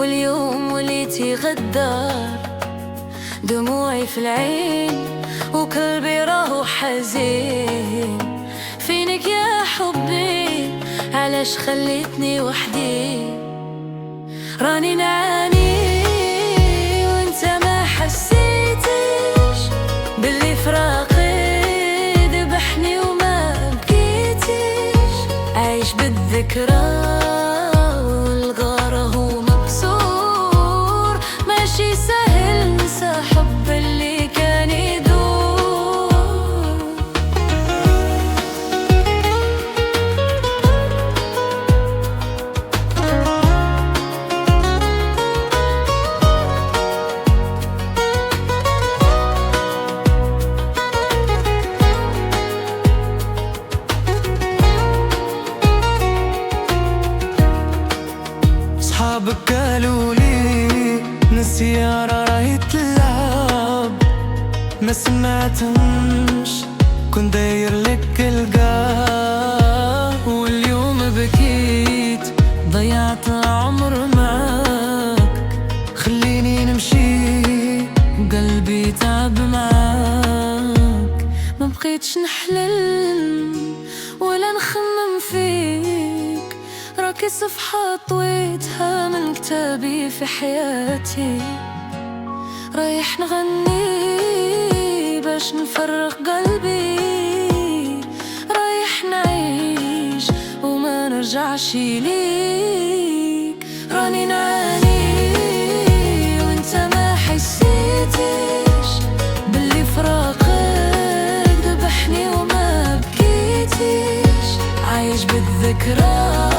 واليوم وليتي غدار. دموعي في العين وقلبي راهو حزين. فينك يا حبي علاش خليتني وحدي؟ راني نعاني وانت ما حسيتش باللي فراقي ذبحني وما بكيتش. عايش بالذكرى والغارة هو مكسور. ماشي سهل نسى حب اللي كان يدور. صحابك قالوا لي السيارة راهي تلعب، ما سمعتهمش كنت داير لك القاع. واليوم بكيت ضيعت عمر معاك. خليني نمشي وقلبي تعب معاك. ما بقيتش نحلم ولا نخمم فيك. راكي صفحة طويتها من كتابي في حياتي. رايح نغني باش نفرغ قلبي. رايح نعيش وما نرجعش ليك. راني نعاني وانت ما حسيتش باللي فراقك ذبحني وما بكيتش. عايش بالذكرى